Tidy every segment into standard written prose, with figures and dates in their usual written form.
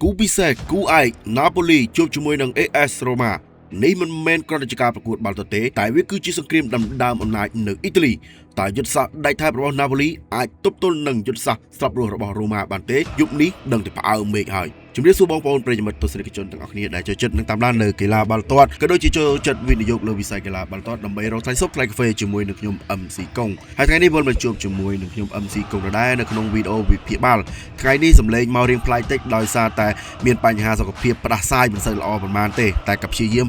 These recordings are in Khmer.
គូពិសេសគូឯកណាប៉ូលីជួបជាមួយនឹង AS Roma នេះមិនមែនគ្រាន់តែជាការប្រកួតបាល់ទទេតែវាគឺជាសង្គ្រាមដណ្ដើមអំណាចនៅអ៊ីតាលីតើយុទ្ធសាស្ត្រដៃថែបរបស់ Napoli អាចទប់ទល់នឹងយុទ្ធសាស្ត្រស្លាប់រស់របស់ Roma បានទេយប់នេះដឹងតែផ្អើមមេឃហើយជំរាបសួរបងប្អូនប្រិយមិត្តទស្សនិកជនទាំងអស់គ្នាដែលចូលចិត្តនិងតាមដាននៅកីឡាបាល់ទាត់ក៏ដូចជាចូលចិត្តវិនិយោគលើវិស័យកីឡាបាល់ទាត់ដើម្បីរកថ្លៃសុខថ្លៃកាហ្វេជាមួយនឹងខ្ញុំ MC កុងហើយថ្ងៃនេះវិលមកជួបជាមួយនឹងខ្ញុំ MC កុងដែរនៅក្នុងវីដេអូវិភាគបាល់ថ្ងៃនេះសម្លេងមករៀងប្លែកតិចដោយសារតែមានបញ្ហាសុខភាពផ្ដាសាយមិនសូវល្អប៉ុន្មានទេតែក៏ព្យាយាម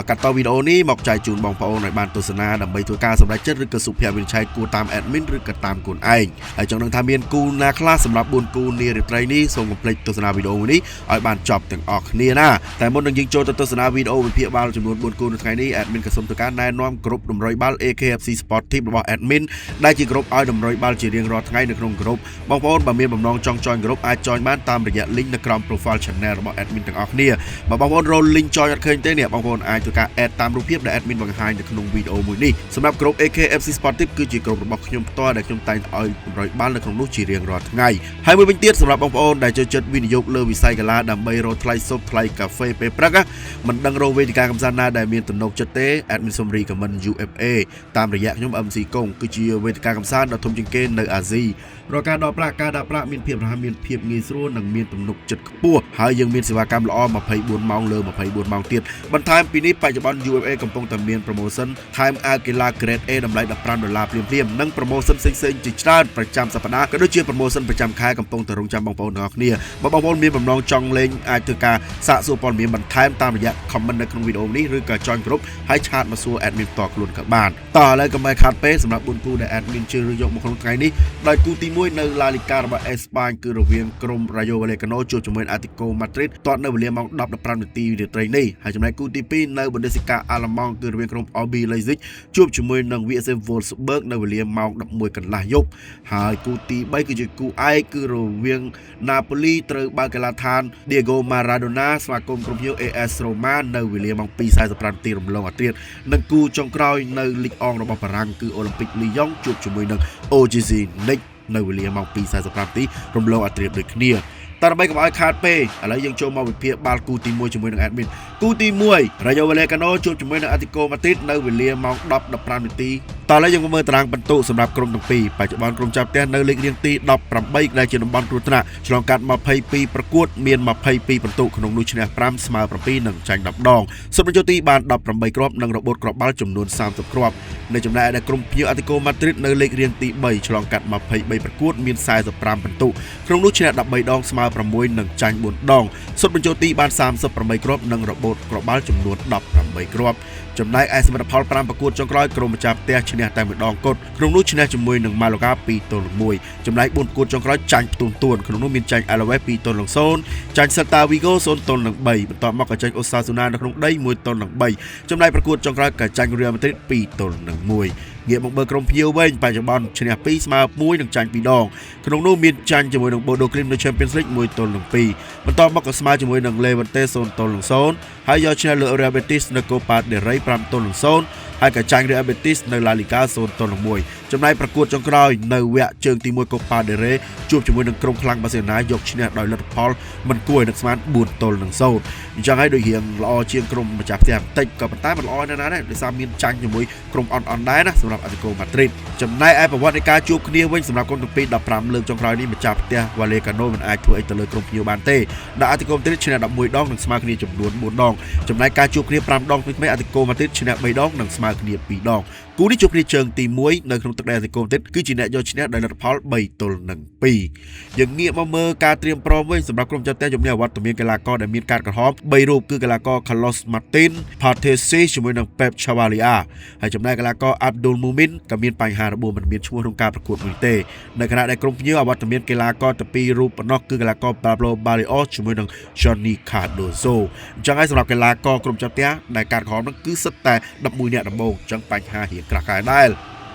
កាត់តវីដេអូនេះមកចែកជូនបងប្អូនឲ្យបានទស្សនាដើម្បីធ្វើការសម្រេចចិត្តឬក៏សុភវិនិច្ឆ័យគួរតាម admin ឬក៏តាមខ្លួនឯងហើយចង់ដឹងថាមានគូណាខ្លះសម្រាប់4គូនារីត្រីនេះសូមកុំភ្លេចទស្សនាវីដេអូនេះឲ្យបានចប់ទាំងអស់គ្នាណាតែមុននឹងយើងចូលទៅទស្សនាវីដេអូវិភាគបាល់ចំនួន4គូនៅថ្ងៃនេះ admin ក៏សូមធ្វើការណែនាំក្រុមតម្រុយបាល់ AKFC Sport Team របស់ admin ដែលជាក្រុមឲ្យតម្រុយបាល់ជារៀងរាល់ថ្ងៃនៅក្នុងក្រុមបងប្អូនបើមានបំណងចង់ join ក្រុមអាច join បានតាមរយៈ link នៅក្រោម profile channel របស់ admin ទាំងអស់គ្នាបើបងប្អូនរក link join អត់ឃើញទេនេះបងប្អូនអាចធ្វើការ add តាមរូបភាពដែល admin បង្ហាញនៅក្នុងវីដេអូមួយនេះសម្រាប់ក្រុម AKFC Sport Team គឺជាក្រុមរបស់ខ្ញុំផ្ទាល់ដែលខ្ញុំតែងឲ្យតម្រុយបាល់នៅក្នុងនោះជារៀងរាល់ថ្ងៃហើយមួយវិញទៀតសម្រាប់បងប្អូនដែលចូលចិត្តវិនិយោគលើវិស័យកីឡាដើម្បីរកថ្លៃសុខថ្លៃកាហ្វេពេលព្រឹកមិនដឹងរកវេទិកាកម្សាន្តណាដែលមានទំនុកចិត្តទេ admin សូមរីកមិន UFA តាមរយៈខ្ញុំ MC កុងគឺជាវេទិកាកម្សាន្តដ៏ធំជាងគេនៅអាស៊ីរាល់ការដកប្រាក់ការដាក់ប្រាក់មានភាពរហ័សមានភាពងាយស្រួលនិងមានទំនុកចិត្តខ្ពស់ហើយយើងមានសេវាកម្មល្អ24ម៉ោងលើ24ម៉ោងទៀតបន្ថែមពីនេះបច្ចុប្បន្ន UFA កំពុងតែមាន promotion ថែមអាវកីឡា Grade A តម្លៃ$15ភ្លាមៗនិង promotion ផ្សេងៗជាច្រើនប្រចាំសប្តាហ៍ក៏ដូចជា promotion ប្រចាំខែកំពុងតែរងចាំបងប្អូនទាំងអស់គ្នាបើបងប្អូនមានបំណងចង់លេងអាចធ្វើការសាកសួរព័ត៌មានបន្ថែមតាមរយៈ comment នៅក្នុងវីដេអូនេះឬក៏ join group ហើយឆាតមកសួរ admin ផ្ទាល់ខ្លួនក៏បានតោះឥឡូវកុំឲ្យខាតពេលសម្រាប់4គូដែល admin ជ្រើសរើសយកមកក្នុងថ្ងៃនេះដោយគូទី1នៅ La Liga របស់អេស្ប៉ាញគឺរវាងក្រុម Rayo Vallecano ជួបជាមួយ Atletico Madrid ទាត់នៅវេលាម៉ោង 10:15 នាទីរាត្រីនេះហើយចំណែកគូទី2នៅ Bundesliga អាល្លឺម៉ង់គឺរវាងក្រុម RB Leipzig ជួបជាមួយនឹង VfL Wolfsburg នៅវេលាម៉ោង 11 កន្លះយប់ហើយគូទី3គឺជាគូឯកគឺរវាង Napoli ត្រូវបើកកីឡាដ្ឋាន Diego Maradona ស្វាគមន៍ក្រុមភ្ញៀវ AS Roma នៅវេលាម៉ោង 2:45 នាទីរំលងអាធ្រាត្រនិងគូចុងក្រោយនៅលីកអង់របស់បារាំងគឺ Olympique Lyon ជួបជាមួយនឹង OGC Nice នៅវេលាម៉ោង 2:45 នាទីរំលងអាធ្រាត្រដូចគ្នាតែដើម្បីកុំឲ្យខាតពេលឥឡូវយើងចូលមកវិភាគបាល់គូទី1ជាមួយនឹង admin គូទី1 Rayo Vallecano ជួបជាមួយនឹង Atletico Madrid នៅវេលាម៉ោង 10:15 នាទីតោះឥឡូវយើងមកមើលតារាងពិន្ទុសម្រាប់ក្រុមទាំងពីរបច្ចុប្បន្នក្រុមចាប់ផ្ទះនៅលេខរៀងទី18ដែលជាតំបន់គ្រោះថ្នាក់ឆ្លងកាត់22ប្រកួតមាន22ពិន្ទុក្នុងនោះឈ្នះ5ស្មើ7និងចាញ់10ដងសុទ្ធបញ្ចូលទីបាន18គ្រាប់និងរបូតគ្រាប់បាល់ចំនួន30គ្រាប់នៅចំណែកឯក្រុមភ្ញៀវ Atletico Madrid នៅលេខរៀងទី3ឆ្លងកាត់23ប្រកួតមាន45ពិន្ទុក្នុងនោះឈ្នះ13ដងស្មើ6និងចាញ់4ដងសុទ្ធបញ្ចូលទីបាន38គ្រាប់និងរបូតគ្រាប់បាល់ចំនួន18គ្រាប់ចំណែកឯសមិទ្ធផល5ប្រកួតចុងក្រោយក្រុមម្ចាស់ផ្ទះឈ្នះតែម្ដងគត់ក្នុងនោះឈ្នះជាមួយនឹង Malaga 2-1ចំណែក4ប្រកួតចុងក្រោយចាញ់ផ្ទួនក្នុងនោះមានចាញ់ Alaves 2-0ចាញ់ Celta Vigo 0-3បន្ទាប់មកក៏ចាញ់ Osasuna នៅក្នុងដី 1-3ចំណែកប្រកួតចុងក្រោយក៏ចាញ់ Real Madrid 2-1ងាកមកមើលក្រុមភ្ញៀវវិញបច្ចុប្បន្នឈ្នះ2ស្មើ1និងចាញ់2ដងក្នុងនោះមានចាញ់ជាមួយនឹង Bodo Glimt នៅ Champions League 1-2បន្ទាប់មកក៏ស្មើជាមួយនឹង Levante 0-0ហើយយកឈ្នះលើ Real Betis នៅ Copa del Rey 5-0ហើយក៏ចាញ់ Real Betis នៅ La Liga 0-1ចំណែកប្រកួតចុងក្រោយនៅវគ្គជើងទី1 Copa del Rey ជួបជាមួយនឹងក្រុមខ្លាំងបាសេឡូណាយកឈ្នះដោយលទ្ធផលមិនគួរឲ្យនឹកស្មាន 4-0អញ្ចឹងហើយដូចរៀងល្អជាងក្រុមម្ចាស់ផ្ទះបន្តិចក៏ប៉ុន្តែមិនល្អណាស់ណាដែរដោយសារមានចាញ់ជាមួយក្រុមអន់ដែរណាសម្រាប់ Atletico Madrid ចំណែកឯប្រវត្តិនៃការជួបគ្នាវិញសម្រាប់ក្រុមទាំងពីរ15លើកចុងក្រោយនេះម្ចាស់ផ្ទះ Vallecano មិនអាចធ្វើអីទៅលើក្រុមភ្ញៀវបានទេដែល Atletico Madrid ឈ្នះ11ដងនិងស្មើគ្នាចំនួន4ដងចំណែកការជួបគ្នា5ដងថ្មី Atletico Madrid ឈ្នះ3ដងនិងស្មើគ្នា2ដងគូនេះជួបគ្នាជើងទី1នៅក្នុងទឹកដី Atletico Madrid គឺជាអ្នកយកឈ្នះដោយលទ្ធផល3-2យើងងាកមកមើលការត្រៀមព្រមវិញសម្រាប់ក្រុមចាត់ផ្ទះជំនះអវត្តមានកីឡាករដែលមានកាតក្រហម3រូបគឺកីឡាករ Carlos Martin Partesi ជាមួយនឹង Pep Chavalia ហើយចំណែកកីឡាករ Abdul Mumin ក៏មានបញ្ហារបួសមិនមានឈ្មោះក្នុងការប្រកួតមួយទេនៅខណៈដែលក្រុមភ្ញៀវអវត្តមានកីឡាករតែ2រូបប៉ុណ្ណោះគឺកីឡាករ Pablo Barrios ជាមួយនឹង Johnny Cardozo អញ្ចឹងហើយសម្រាប់កីឡាករក្រុមចាត់ផ្ទះដែលកាតក្រហមនោះគឺសិតតែ11នាក់ដំបូងអញ្ចឹងបញ្ហារៀងក្រាស់ក្រែដែរ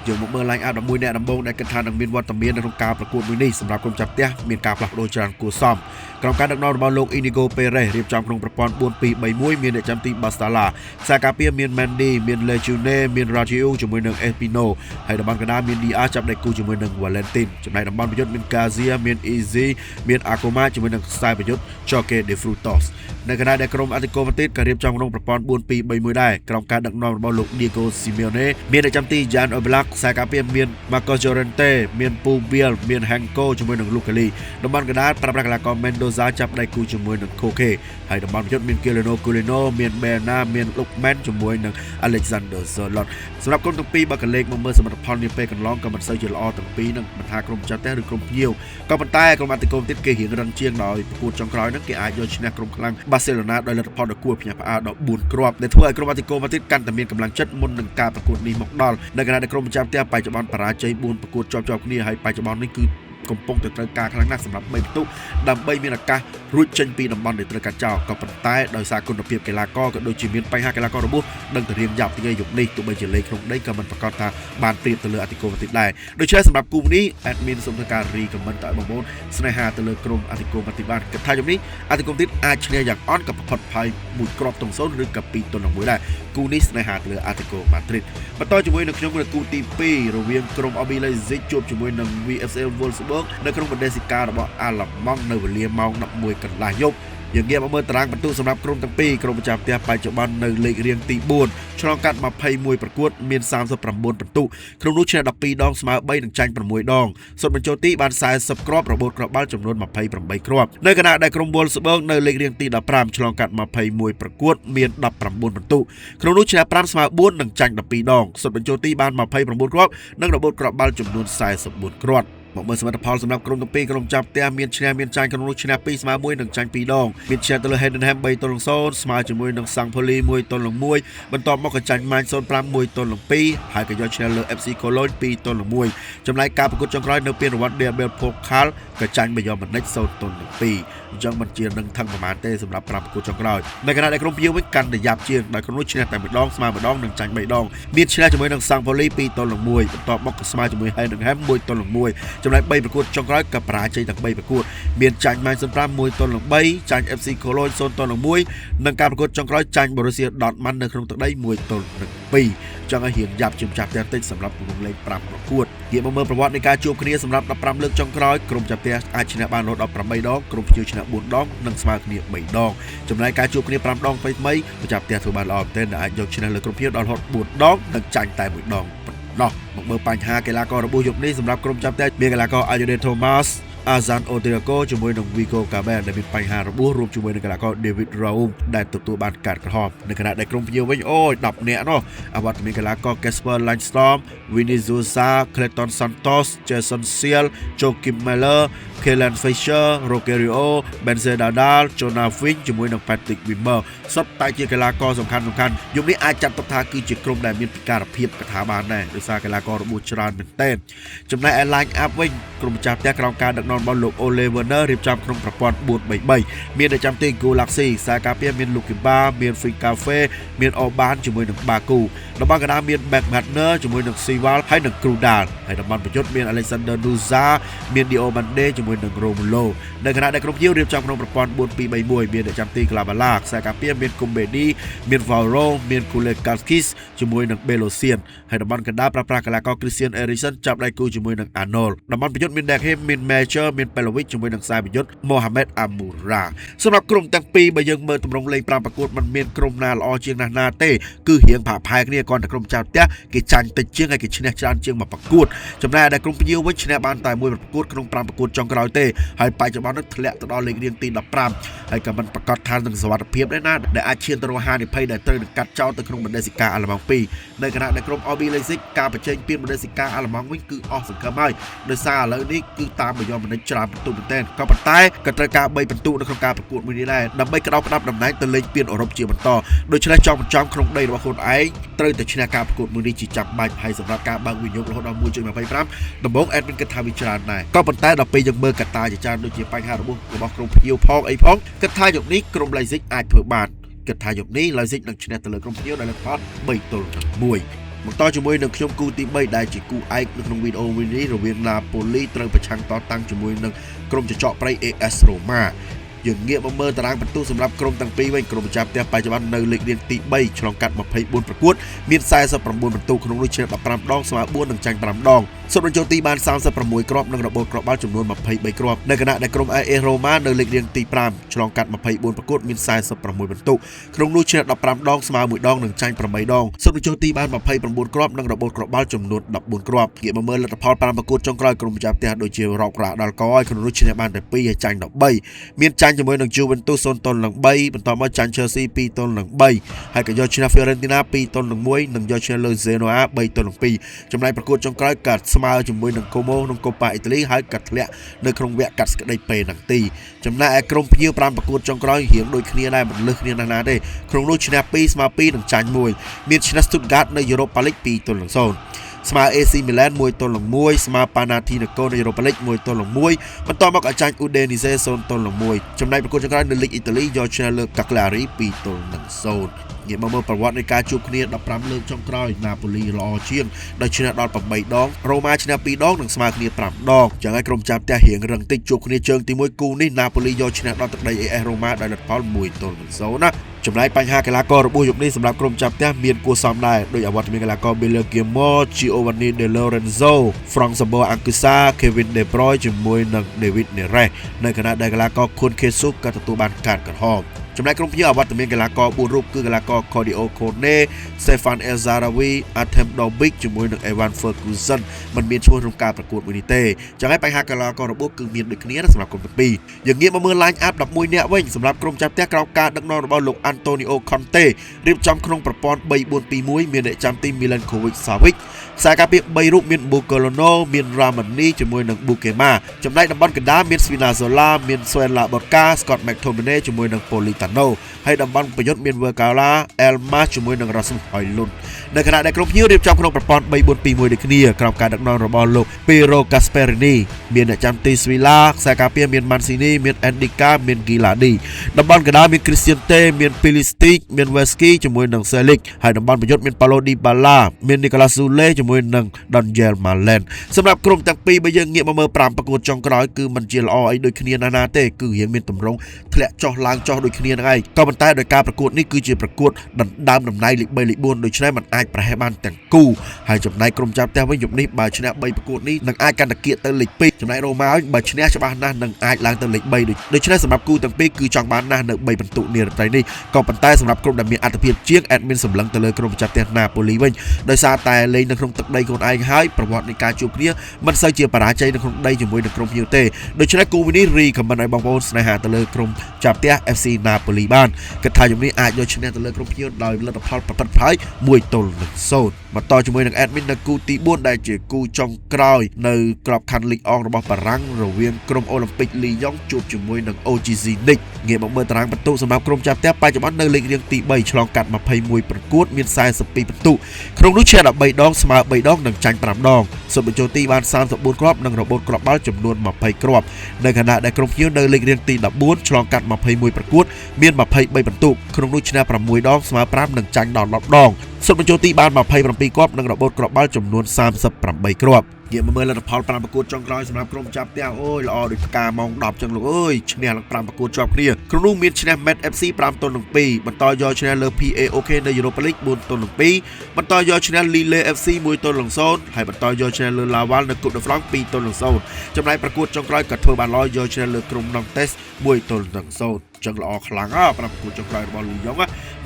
យើងមកមើល line up 11នាក់ដំបូងដែលគិតថានឹងមានវត្តមាននៅក្នុងការប្រកួតមួយនេះសម្រាប់ក្រុមចាប់ផ្ទះមានការផ្លាស់ប្ដូរច្រើនគួរសមក្រុមការដឹកនាំរបស់លោក Inigo Perez រៀបចំក្នុងប្រព័ន្ធ 4-2-3-1 មានអ្នកចាំទី Bastala ខ្សែការពារមាន Mendy មាន Lejeune មាន Rajiu ជាមួយនឹង Espino ហើយតំបន់កណ្ដាលមាន Diaz ចាប់ដៃគូជាមួយនឹង Valentin ចំណែកតំបន់ប្រយុទ្ធមាន Garcia មាន Easy មាន Akoma ជាមួយនឹងខ្សែប្រយុទ្ធ Choque de Frutos ในขณะដែលក្រុម Atletico Madrid ក៏រៀបចំក្នុងប្រព័ន្ធ 4-2-3-1 ដែរក្រោមការដឹកនាំរបស់លោក Diego Simeone មានអ្នកចាំទី Jan Oblak ខ្សែការពារមាន Marcos Llorente មាន Pau Biel មាន Henko ជាមួយនឹង Lucali តំបន់កណ្ដាលប្រើប្រាស់កីឡាករ Mendoza ចាប់ដៃគូជាមួយនឹង Koke ហើយតំបន់ប្រយុទ្ធមាន Coutinho មាន Bena មាន Lookman ជាមួយនឹង Alexander Sørloth សម្រាប់ក្រុមទាំងពីរបើកលេខមកមើលសមិទ្ធផលនាពេលកន្លងក៏មិនសូវជាល្អទាំងពីរនឹងមិនថាក្រុមចាត់ផ្ទះឬក្រុមភ្ញៀវក៏ប៉ុន្តែក្រុម Atletico Madrid គេរៀងរឹងជាងដោយប្រកួតចុងក្រោយហ្នឹងគេអាចយកឈ្នះក្រុមខ្លាំង Barcelona ដោយលទ្ធផលដ៏គួរភ្ញាក់ផ្អើលដល់4គ្រាប់ដែលធ្វើឲ្យក្រុម Atletico Madrid កាន់តែមានកម្លាំងចិត្តមុននឹងការប្រកួតនេះមកដល់នៅខណៈដែលក្រុមម្ចាស់ផ្ទះបច្ចុប្បន្នបរាជ័យ4ប្រកួតជាប់ៗគ្នាហើយបច្ចុប្បន្ននេះគឺកំពុងតែត្រូវការខ្លាំងណាស់សម្រាប់3ពិន្ទុដើម្បីមានឱកាសរួចចេញពីតំបន់ដែលត្រូវកាត់ចោលក៏ប៉ុន្តែដោយសារគុណភាពកីឡាករក៏ដូចជាមានបញ្ហាកីឡាកររបួសនឹងទៅរៀងយ៉ាប់ថ្ងៃយប់នេះទោះបីជាលេខក្នុងដីក៏មិនប្រកាសថាបានប្រៀបទៅលើ Atletico Madrid ដែរដូច្នេះសម្រាប់គូនេះ admin សូមធ្វើការរីខមមិនទៅឲ្យបងប្អូនស្នេហាទៅលើក្រុម Atletico Madrid បានគិតថាយប់នេះ Atletico Madrid អាចឈ្នះយ៉ាងអន់ក៏ប្រផុតភ័យ1គ្រាប់ទល់0ឬក៏2-1ដែរគូនេះស្នេហាទៅលើ Atletico Madrid បន្តជាមួយនឹងខ្ញុំនៅគូទី2រវាងក្រុម RB Leipzig ជួបជាមួយនឹង VfL Wolfsburg នៅក្នុងបណ្ឌិតសិការបស់អាឡម៉ង់នៅវេលាម៉ោង 11 កន្លះយប់យើងងាកមកមើលតារាងពិន្ទុសម្រាប់ក្រុមទាំងពីរក្រុមម្ចាស់ផ្ទះបច្ចុប្បន្ននៅលេខរៀងទី4ឆ្លងកាត់21ប្រកួតមាន39ពិន្ទុក្នុងនោះឈ្នះ12ដងស្មើ3និងចាញ់6ដងសុទ្ធបញ្ចូលទីបាន40គ្រាប់របូតគ្រាប់បាល់ចំនួន28គ្រាប់នៅខណៈដែលក្រុម Wolfsburg នៅលេខរៀងទី15ឆ្លងកាត់21ប្រកួតមាន19ពិន្ទុក្នុងនោះឈ្នះ5ស្មើ4និងចាញ់12ដងសុទ្ធបញ្ចូលទីបាន29គ្រាប់និងរបូតគ្រាប់បាល់ចំនួន44គ្រាប់មកមើលសមិទ្ធផលសម្រាប់ក្រុមទាំងពីរក្រុមចាប់ផ្ទះមានឈ្នះមានចាញ់ក្នុងនោះឈ្នះ2ស្មើ1និងចាញ់2ដងមានឈ្នះទៅលើ Heidenheim 3-0 ស្មើជាមួយនឹង St. Pauli 1-1 បន្ទាប់មកក៏ចាញ់ Mainz 05 1-2 ហើយក៏យកឈ្នះលើ FC Cologne 2-1 ចំណែកការប្រកួតចុងក្រោយនៅពានរង្វាន់ DFB Pokal ក៏ចាញ់ Bayern Munich 0-2 អញ្ចឹងមិនជានឹងថឹងប្រមាណទេសម្រាប់5ប្រកួតចុងក្រោយនៅខណៈដែលក្រុមភ្ញៀវវិញកាន់តែយ៉ាប់ជាងដោយក្រុមនោះឈ្នះតែម្ដងស្មើម្ដងនិងចាញ់3ដងមានឈ្នះជាមួយនឹង St. Pauli 2-1 បន្ទាប់មកក៏ស្មើជាមួយ Heidenheim 1-1ចំណែក3ប្រកួតចុងក្រោយក៏បរាជ័យទាំង3ប្រកួតមានចាញ់ Mainz 5 1-3 ចាញ់ FC Cologne 0-1 និងការប្រកួតចុងក្រោយចាញ់ Borussia Dortmund នៅក្នុងទឹកដី 1-2 ចង់ឲ្យរៀងយ៉ាប់ជាម្ចាស់ផ្ទះតិចសម្រាប់ក្រុមលេខ5ប្រកួតងាកមកមើលប្រវត្តិនៃការជួបគ្នាសម្រាប់15លើកចុងក្រោយក្រុមម្ចាស់ផ្ទះអាចឈ្នះបានរហូតដល់8ដងក្រុមភ្ញៀវឈ្នះ4ដងនិងស្មើគ្នា3ដងចំណែកការជួបគ្នា5ដងថ្មីម្ចាស់ផ្ទះធ្វើបានល្អមែនទែនដែលអាចយកឈ្នះលើក្រុមភ្ញៀវដល់រហូត4ដងនិងចាញ់តែ1ដងណោះមកមើលបញ្ហាកីឡាកររបួសយប់នេះសម្រាប់ក្រុមចាប់ផ្ទះមានកីឡាករ Ayode Thomas Azan Odegaard ជាមួយនឹង Vigo Cabal ដែលមានបញ្ហារបួសរួមជាមួយនឹងកីឡាករ David Raum ដែលទទួលបានកាត់ក្រហមនៅខណៈដែលក្រុមភ្ញៀវវិញអូយ10នាក់នោះអវត្តមានកីឡាករ Casper Landstorm Vinicius Clayton Santos Jason Seal Joakim Miller Kellen Fisher Rogerio Benzedadal Jonah Fink ជាមួយនឹង Patrick Wimmer សុទ្ធតែជាកីឡាករសំខាន់យប់នេះអាចចាត់ទុកថាគឺជាក្រុមដែលមានពិការភាពកថាបានដែរដោយសារកីឡាកររបួសច្រើនមែនទែនចំណែកឯ line up វិញក្រុមម្ចាស់ផ្ទះក្រោមការដឹកនាំរបស់លោក Ole Werner រៀបចំក្នុងប្រព័ន្ធ 4-3-3 មានអ្នកចាំទី Gulaxi ខ្សែការពារមាន Lukimba មាន Free Cafe មាន Orban ជាមួយនឹង Baku តំបន់កណ្ដាលមាន Backmatter ជាមួយនឹង Sival ហើយនឹង Krudal ហើយតំបន់ប្រយុទ្ធមាន Alexander Nusa មាន Diomande ជាមួយនឹង Romulo នៅខណៈដែលក្រុមភ្ញៀវរៀបចំក្នុងប្រព័ន្ធ 4-2-3-1 មានអ្នកចាំទី Glabala ខ្សែការពារមាន Kumbedi មាន Vauro មាន Kulekakis ជាមួយនឹង Belosian ហើយតំបន់កណ្ដាលប្រើប្រាស់កីឡាករ Christian Eriksen ចាប់ដៃគូជាមួយនឹង Arnold តំបន់ប្រយុទ្ធមាន Beckham មាន Major មាន Pelovic ជាមួយនឹងខ្សែប្រយុទ្ធ Mohamed Amoura សម្រាប់ក្រុមទាំងពីរបើយើងមើលទម្រង់លេង5ប្រកួតมันមានក្រុមណាល្អជាងណាទេគឺរៀងផាកផែគ្នាគ្រាន់តែក្រុមចាស់ផ្ទះគេចាញ់តិចជាងហើយគេឈ្នះច្រើនជាងមួយប្រកួតចំណែកឯក្រុមភ្ញៀវវិញឈ្នះបានតែមួយប្រកួតក្នុង5ប្រកួតចុងក្រោយទេហើយបច្ចុប្បន្ននេះធ្លាក់ទៅដល់លេខរៀងទី15ហើយក៏មិនប្រកាសថានឹងសុវត្ថិភាពដែរណាដែលអាចឈានទៅរកហានិភ័យដែលត្រូវនឹងកាត់ចោលទៅក្នុងបណ្ឌិតសិកាអាល្លឺម៉ង់2នៅខណៈដែលក្រុម RB Leipzig ការបញ្ចេញពីបណ្ឌិតសិកាអាល្លឺម៉ង់វិញគឺអស់សង្ឃឹមហើយដោយសារឥឡូវនេះគឺតាមបយមនិចច្រើនពិន្ទុមែនទែនក៏ប៉ុន្តែក៏ត្រូវការ3ពិន្ទុនៅក្នុងការប្រកួតមួយនេះដែរដើម្បីក្តោបក្តាប់តំណែងទៅលេងពានអឺរ៉ុបជាបន្តដូច្នេះចង់បញ្ចំក្នុងដីរបស់ខ្លួនឯងត្រូវតែឈ្នះការប្រកួតមួយនេះជាចាំបាច់ហើយសម្រាប់ការបើកវិនិយោគរហូតដល់ 1.25 ដំបូង admin គិតថាវាច្រើនដែរក៏ប៉ុន្តែដល់ពេលយើងមើលកត្តាជាច្រើនដូចជាបញ្ហារបស់ក្រុមភ្ញៀវផងអីផងគិតថាយប់នេះក្រុម Leipzig អាចធ្វើបានគិតថាយប់នេះ Leipzig នឹងឈ្នះទៅលើក្រុមភ្ញៀវដែលលទ្ធផល 3-1 បន្តជាមួយនឹងខ្ញុំគូទី3ដែលជាគូឯកនៅក្នុងវីដេអូនេះរវាង Napoli ត្រូវប្រឆាំងតតាំងជាមួយនឹងក្រុមចចកព្រៃ AS Roma យើងងាកមកមើលតារាងពិន្ទុសម្រាប់ក្រុមទាំងពីរវិញក្រុមម្ចាស់ផ្ទះបច្ចុប្បន្ននៅលេខរៀងទី3ឆ្លងកាត់24ប្រកួតមាន49ពិន្ទុក្នុងនោះឈ្នះ15ដងស្មើ4និងចាញ់5ដង សុទ្ធបញ្ចូលទីបាន36គ្រាប់និងរបូតគ្រាប់បាល់ចំនួន23គ្រាប់នៅខណៈដែលក្រុម AS Roma នៅលេខរៀងទី5ឆ្លងកាត់24ប្រកួតមាន46បន្ទុកក្នុងនោះឈ្នះ15ដងស្មើ1ដងនិងចាញ់8ដងសុទ្ធបញ្ចូលទីបាន29គ្រាប់និងរបូតគ្រាប់បាល់ចំនួន14គ្រាប់ងាកមកមើលលទ្ធផល5ប្រកួតចុងក្រោយក្រុមម្ចាស់ផ្ទះដូចជារ៉បក្រាដល់កឲ្យក្នុងនោះឈ្នះបានតែ2ហើយចាញ់13មានចាញ់ជាមួយនឹង Juventus 0-3បន្ទាប់មកចាញ់ Chelsea 2-3ហើយក៏យកឈ្នះ Fiorentina 2-1និងយកឈ្នះលើ Genoa 3-2ចំណែកប្រកួតចុងក្រោយកាត់ស្មើជាមួយនឹង Como ក្នុងកូប៉ាអ៊ីតាលីហើយកាត់ធ្លាក់នៅក្នុងវគ្គកាត់ស្ក្តីពេលហ្នឹងទីចំណែកឯក្រុមភ្ញៀវ5ប្រកួតចុងក្រោយរៀងដូចគ្នាដែរមិនលើសគ្នាណាស់ទេក្នុងនោះឈ្នះ2ស្មើ2និងចាញ់1មានឈ្នះ Stuttgart នៅ Europa League 2-0ស្មើ AC Milan 1-1ស្មើ Panathinaikos នៅ Europa League 1-1បន្ទាប់មកអាចចាញ់ Udinese 0-1ចំណែកប្រកួតចុងក្រោយនៅលីកអ៊ីតាលីយកឈ្នះលើ Cagliari 2-0ងាកមកមើលប្រវត្តិនៃការជួបគ្នា15លើកចុងក្រោយណាប៉ូលីល្អជាងដោយឈ្នះដល់8ដងរ៉ូម៉ាឈ្នះ2ដងនិងស្មើគ្នា5ដងចឹងហើយក្រុមចាប់ផ្ទះរៀងរឹងតិចជួបគ្នាជើងទី1គូនេះណាប៉ូលីយកឈ្នះដល់ទឹកដី AS Roma ដោយលទ្ធផល1-0ណាចំណែកបញ្ហាកីឡាកររបួសយប់នេះសម្រាប់ក្រុមចាប់ផ្ទះមានគួរសមដែរដោយអវត្តមានកីឡាករ Bellingham, Giovanni De Lorenzo, Frank Sabor Anguissa, Kevin De Bruyne ជាមួយនឹង David Neres នៅខណៈដែលកីឡាករ Kun Jesus ក៏ទទួលបានកាតក្រហមចំណែកក្រុមភ្ញៀវអវត្តមានកីឡាករ4រូបគឺកីឡាករ Claudio Kone, Stefan El Zarawi, Artem Dovbyk ជាមួយនឹង Evan Ferguson មិនមានឈ្មោះក្នុងការប្រកួតមួយនេះទេចឹងហើយបញ្ហាកីឡាកររបួសគឺមានដូចគ្នាសម្រាប់ក្រុមទាំងពីរយើងងាកមកមើល line up 11នាក់វិញសម្រាប់ក្រុមចាប់ផ្ទះក្រោមការដឹកនាំរបស់លោក Antonio Conte រៀបចំក្នុងប្រព័ន្ធ 3-4-2-1 មានអ្នកចាំទី Milinkovic Savic ខ្សែការពារ3រូបមាន Bukolono មាន Ramani ជាមួយនឹង Bukema ចំណែកតំបន់កណ្ដាលមាន Spinazzola មាន Sven Laborca, Scott McTominay ជាមួយនឹង Politano ហើយតំបន់ប្រយុទ្ធមាន Vergara, Elmas ជាមួយនឹង Rasmus Højlund នៅខណៈដែលក្រុមភ្ញៀវរៀបចំក្នុងប្រព័ន្ធ 3-4-2-1 ដូចគ្នាក្រោមការដឹកនាំរបស់លោក Piero Gasperini មានអ្នកចាំទី Svilla ខ្សែការពារមាន Mancini មាន Endika មាន Giladi តំបន់កណ្ដាលមាន Cristante មាន Pulisic មាន Wesley ជាមួយនឹង Selic ហើយតំបន់ប្រយុទ្ធមាន Paulo Dybala មាន Nicolas Zule ជាមួយនឹង Daniel Malen សម្រាប់ក្រុមទាំងពីរបើយើងងាកមកមើល5ប្រកួតចុងក្រោយគឺមិនជាល្អអីដូចគ្នាណាទេគឺរៀងមានទម្រង់ធ្លាក់ចុះឡើងចុះដូចគ្នាហ្នឹងឯងក៏ប៉ុន្តែដោយការប្រកួតនេះគឺជាប្រកួតដណ្ដើមតំណែងលេខ3លេខ4ដូច្នេះมันអាចប្រហែលបានទាំងគូហើយចំណែកក្រុមចាប់ផ្ទះវិញយប់នេះបើឈ្នះ3ប្រកួតនេះនឹងអាចកាន់តែគៀកទៅលេខ2ចំណែករ៉ូម៉ាវិញបើឈ្នះច្បាស់ណាស់នឹងអាចឡើងទៅលេខ3ដូច្នេះសម្រាប់គូទាំងពីរគឺចង់បានណាស់នៅ3បន្ទុកនារីត្រីនេះក៏ប៉ុន្តែសម្រាប់ក្រុមដែលមានអត្ថភាពជាង admin សម្លឹងទៅលើក្រុមចាប់ផ្ទះណាប៉ូលីវិញដោយសារតែលេងនៅក្នុងទឹកដីខ្លួនឯងហើយប្រវត្តិនៃការជួបគ្នាមិនសូវជាបរាជ័យនៅក្នុងដីជាមួយនឹងក្រុមភ្ញៀវទេដូច្នេះគូនេះរីខមមិនឲ្យបងប្អូនស្នេហាទៅលើក្រុមចាប់ផ្ទះ FC Napoli បានគិតថាជំនេះអាចយកឈ្នះទៅលើក្រុមភ្ញៀវដោយលទ្ធផលប្រពិតប្រាយ1-0បន្តជាមួយនឹង admin នៅគូទី4ដែលជាគូចុងក្រោយនៅក្របខ័ណ្ឌលីកអង់របស់បារាំងរវាងក្រុមអូឡ িম্প ពិកលីយ៉ុងជួបជាមួយនឹង OGC Nice ងាកមកមើលតារាងបន្ទុកសម្រាប់ក្រុមចាប់ផ្ទះបច្ចុប្បន្ននៅលេខរៀងទី3ឆ្លងកាត់21ប្រកួតមាន42បន្ទុកក្នុងនោះឈ្នះ13ដងស្មើ3ដងនិងចាញ់5ដងសុទ្ធបញ្ចូលទីបាន34គ្រាប់និងរបូតគ្រាប់បាល់ចំនួន20គ្រាប់នៅខណៈដែលក្រុមភ្ញៀវនៅលេខរៀងទី14ឆ្លងកាត់21ប្រកួតមាន23បន្ទុកក្នុងនោះឈ្នះ6ដងស្មើ5និងចាញ់ដល់10ដងសុទ្ធបញ្ចូលទីបាន27គ្រាប់និងរបូតគ្រាប់បាល់ចំនួន38គ្រាប់ងាកមកមើលលទ្ធផល5ប្រកួតចុងក្រោយសម្រាប់ក្រុមចាប់ផ្ទះអូយល្អដូចផ្កាម៉ោង10ចឹងលោកអើយឈ្នះឡើង5ប្រកួតជាប់គ្នាក្នុងនោះមានឈ្នះ Met FC 5-2បន្តយកឈ្នះលើ PAOK នៅ Europa League 4-2បន្តយកឈ្នះ Lille FC 1-0ហើយបន្តយកឈ្នះលើ Laval នៅ Coupe de France 2-0ចំណែកប្រកួតចុងក្រោយក៏ធ្វើបានល្អយកឈ្នះលើក្រុម Nantes 1-0ចឹងល្អខ្លាំងប្រកួតចុងក្រោយរបស់លីយ៉ុង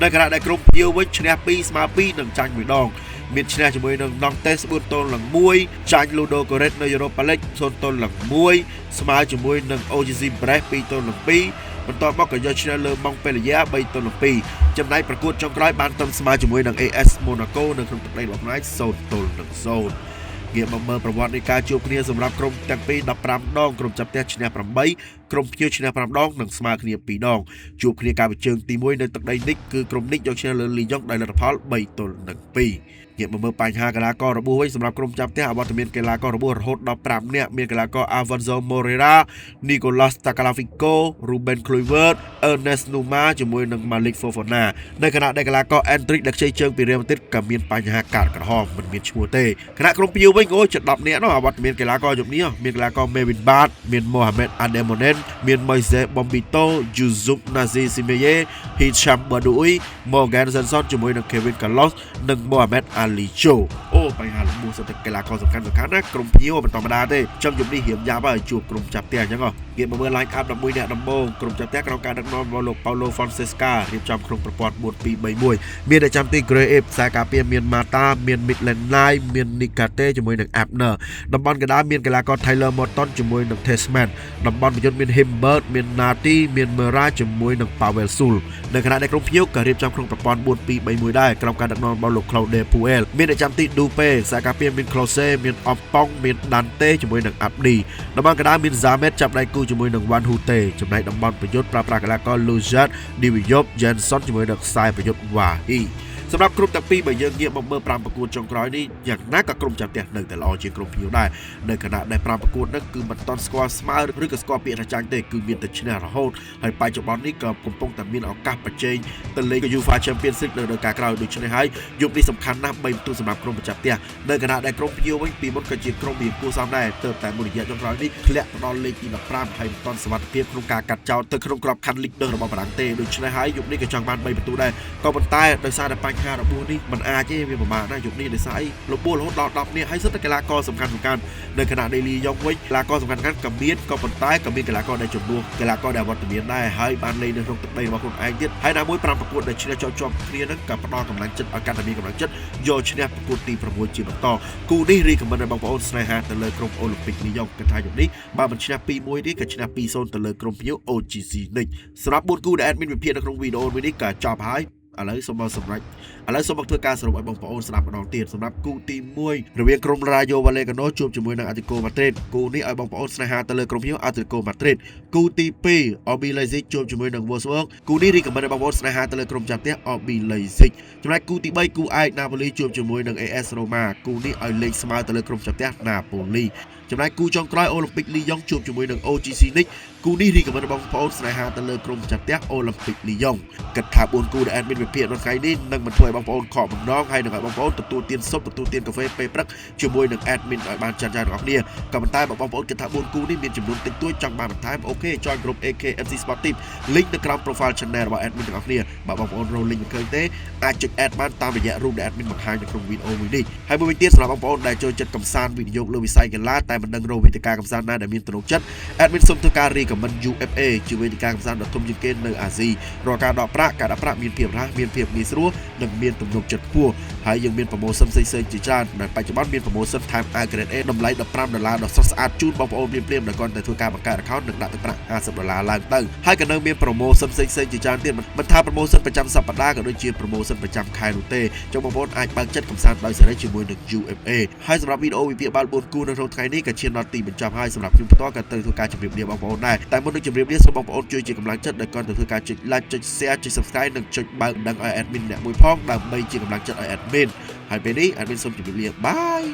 នៅខណៈដែលក្រុមភ្ញៀវវិញឈ្នះ2ស្មើ2និងចាញ់1ដងមានឈ្នះជាមួយនឹង Nantes 4-1ចាញ់ Ludo Goretz នៅ Europa League 0-1ស្មើជាមួយនឹង OGC Brest 2-2បន្ទាប់មកក៏យកឈ្នះលើ Montpellier 3-2ចំណែកប្រកួតចុងក្រោយបានទៅស្មើជាមួយនឹង AS Monaco នៅក្នុងទឹកដីរបស់ខ្លួនឯង0-0ងាកមកមើលប្រវត្តិនៃការជួបគ្នាសម្រាប់ក្រុមទាំងពីរ15ដងក្រុមចាប់ផ្ទះឈ្នះ8ក្រុមភ្ញៀវឈ្នះ5ដងនិងស្មើគ្នា2ដងជួបគ្នាការប្រជែងទី1នៅទឹកដីនេះគឺក្រុមនេះយកឈ្នះលើលីយ៉ុងដោយលទ្ធផល3-2ងាកមកមើលបញ្ហាកីឡាកររបួសវិញសម្រាប់ក្រុមចាប់ផ្ទះអវត្តមានកីឡាកររបួសរហូតដល់5នាក់មានកីឡាករ Alfonso Moreira, Nicolas Tagliafico, Ruben Kluivert, Ernest Numa ជាមួយនឹង Malik Fofana នៅខណៈដែលកីឡាករ Endrick ដែលខ្ចីជើងពី Real Madrid ក៏មានបញ្ហាកាតក្រហមមិនមានឈ្មោះទេខណៈក្រុមភ្ញៀវវិញអូជិត10នាក់នោះអវត្តមានកីឡាករយប់នេះមានកីឡាករ Melvin Bart មាន Mohamed Ademonen មាន Moise Bombito, Yusuf Nazi Simeye, Hicham Badoui, Morgan Sanson ជាមួយនឹង Kevin Carlos និង Mohamed Ali Cho បញ្ហាលំបូសិតតែកីឡាករសំខាន់ណាក្រុមភ្ញៀវមិនធម្មតាទេចឹងយប់នេះរៀបយ៉ាប់ហើយជួបក្រុមចាប់ផ្ទះអញ្ចឹងគេមកមើល line up 11អ្នកដំបូងក្រុមចាប់ផ្ទះក្នុងការដឹកនាំរបស់លោក Paulo Fonseca រៀបចំក្នុងប្រព័ន្ធ 4-2-3-1 មានតែចាំទី Gray Ape ខ្សែការពារមាន Mata មាន Midland Knight មាន Nikate ជាមួយនឹង Abner តំបន់កណ្ដាលមានកីឡាករ Tyler Morton ជាមួយនឹង Tasman តំបន់ប្រយុទ្ធមាន Himbert មាន Nati មាន Mera ជាមួយនឹង Pavel Sul នៅខណៈដែលក្រុមភ្ញៀវក៏រៀបចំក្នុងប្រព័ន្ធ 4-2-3-1 ដែរក្រោមការដឹកនាំរបស់លោក Claude Puel មានតែចាំទី Dupe ខ្សែការពារមាន Close មាន Ompong មាន Dante ជាមួយនឹង Abdi តំបន់កណ្ដាលមាន Zamet ចាប់ដៃគូជាមួយនឹង Van Houte ចំណែកតំបន់ប្រយុទ្ធប្រើប្រាស់កីឡាករ Luzat Diviop Jenson ជាមួយនឹងខ្សែប្រយុទ្ធ Wahi សម្រាប់ក្រុមទាំងពីរបើយើងងាកមកមើល5ប្រកួតចុងក្រោយនេះយ៉ាងណាក៏ក្រុមចាប់ផ្ទះនៅតែល្អជាងក្រុមភ្ញៀវដែរនៅខណៈដែល5ប្រកួតនេះគឺមិនទាន់ស្គាល់ស្មើឬក៏ស្គាល់ពាក្យថាចាញ់ទេគឺមានតែឈ្នះរហូតហើយបច្ចុប្បន្ននេះក៏កំពុងតែមានឱកាសប្រជែងទៅលេង UEFA Champions League នៅរដូវកាលក្រោយដូច្នេះហើយយប់នេះសំខាន់ណាស់3ពិន្ទុសម្រាប់ក្រុមម្ចាស់ផ្ទះនៅខណៈដែលក្រុមភ្ញៀវវិញពីមុនក៏ជាក្រុមមានគួរសមដែរទើបតែមួយរយៈចុងក្រោយនេះធ្លាក់ទៅដល់លេខទី15ហើយមិនទាន់សមត្ថភាពក្នុងការកាត់ចោលទៅក្នុងក្របខ័ណ្ឌលីក1របស់បារាំងទេដូច្នេះហើយយប់នេះក៏ចង់បាន3ពិន្ទុដែរក៏ប៉ុន្តែដោយសារតែបញ្ហារបួសនេះមិនអាចទេវាពិបាកណាស់យប់នេះដោយសារអីរបួសរហូតដល់10នាក់ហើយសិតតែកីឡាករសំខាន់នៅខណៈដែលលីយ៉ុងវិញកីឡាករសំខាន់ក៏មានក៏ប៉ុន្តែក៏មានកីឡាករដែលជំនួសកីឡាករដែលវត្តមានដែរហើយបានលេងនៅក្នុងទឹកដីរបស់ខ្លួនឯងទៀតហើយណាមួយ5ប្រកួតដែលឈ្នះជាប់គ្នានឹងក៏ផ្ដល់កម្លាំងចិត្តឲ្យកាន់តែមានកម្លាំងចិត្តយកឈ្នះប្រកួតទី6ជាបន្តគូនេះរីកមិនដល់បងប្អូនស្នេហាទៅលើក្រុមអូឡ িম্প ិកលីយ៉ុងកថាយប់នេះបើមិនឈ្នះ 2-1 ទេក៏ឈ្នះ 2-0 ទៅលើក្រុមភ្ញៀវ OGC នេះសម្រាប់4គូដែល admin វិភាគនៅក្នុងវីដេអូមួយនេះក៏ចប់ហើយឥឡូវសូមមកធ្វើការសរុបឲ្យបងប្អូនស្ដាប់ម្ដងទៀតសម្រាប់គូទី1រវាងក្រុម Rayo Vallecano ជួបជាមួយនឹង Atletico Madrid គូនេះឲ្យបងប្អូនស្នេហាទៅលើក្រុមភ្ញៀវ Atletico Madrid គូទី2 RB Leipzig ជួបជាមួយនឹង Wolfsburg គូនេះរីកមិនឲ្យបងប្អូនស្នេហាទៅលើក្រុមចាប់ផ្ទះ RB Leipzig ចំណែកគូទី3គូឯក Napoli ជួបជាមួយនឹង AS Roma គូនេះឲ្យលេខស្មើទៅលើក្រុមចាប់ផ្ទះ Napoli ចំណែកគូចុងក្រោយ Olympique Lyon ជួបជាមួយនឹង OGC នេះគូនេះរីកមិនឲ្យបងប្អូនស្នេហាទៅលើក្រុមចាប់ផ្ទះ Olympique Lyon គិតថា4គូដែល admin វិភាគនៅថ្ងៃនេះនឹងមិនធ្វើឲ្យបងប្អូនខកម្ដងហើយនឹងឲ្យបងប្អូនទទួលទានស៊ុបទទួលទានកាហ្វេពេលព្រឹកជាមួយនឹង admin ឲ្យបានច្រើនទាំងអស់គ្នាក៏ប៉ុន្តែបើបងប្អូនគិតថា4គូនេះមានចំនួនតិចតួចចង់បានបន្ថែមអូខេ join ក្រុម AKFC Sport Team link នៅក្រោម profile channel របស់ admin ទាំងអស់គ្នាបើបងប្អូនរក link មិនឃើញទេអាចចុច add បានតាមរយៈរូបដែល admin បង្ហាញនៅក្នុងវីដេអូមួយនេះហើយមួយវិញទៀតសម្រាប់បងប្អូនដែលចូលចិត្តកំសាន្តវិនិយោគលើវិស័យកីឡាតែមិនដឹងរកវេទិកាកំសាន្តណាដែលមានទំនុកចិត្ត admin សូមធ្វើការ recommend UFA ជាវេទិកាកំសាន្តដ៏ធំជាងគេនៅអាស៊ីរាល់ការដកប្រាក់មានភាពរហ័សមានភាពងាយស្រួលនិងមានទំនុកចិត្តខ្ពស់ហើយយើងមានប្រូម៉ូសិនផ្សេងៗជាច្រើនដែលបច្ចុប្បន្នមានប្រូម៉ូសិន Time Grade A តម្លៃ$15ដ៏ស្រស់ស្អាតជូនបងប្អូនភ្លាមៗដោយគ្រាន់តែធ្វើការបង្កើត account និងដាក់ទឹកប្រាក់$50ឡើងទៅហើយក៏នៅមានប្រូម៉ូសិនផ្សេងៗជាច្រើនទៀតមិនថាប្រូម៉ូសិនប្រចាំសប្តាហ៍ក៏ដូចជាប្រូម៉ូសិនប្រចាំខែនោះទេចុះបងប្អូនអាចបើកចិត្តកំសាន្តដោយសេរីជាមួយនឹង UFA ហើយសម្រាប់វីដេអូវិភាគបាល់4គូនៅក្នុងថ្ងៃនេះក៏ឈានដល់ទីបញ្ចប់ហើយសម្រាប់ខ្ញុំផ្ទាល់ក៏ទៅធ្វើការជម្រាបលាបងប្អូនដែរតែមុននឹងជម្រាបលាសូមបងប្អូនជួយជាកម្លាំងចិត្តដោយគ្រាន់តែធ្វើការចុច like ចុច share ចុច subscribe និងចុចបើកបណ្ដឹងឲ្យ admin អ្នកមួយផងដើម្បីជាកម្លាំងចិត្តឲ្យ admin ហើយពេលនេះ admin សូមជម្រាបលាបាយ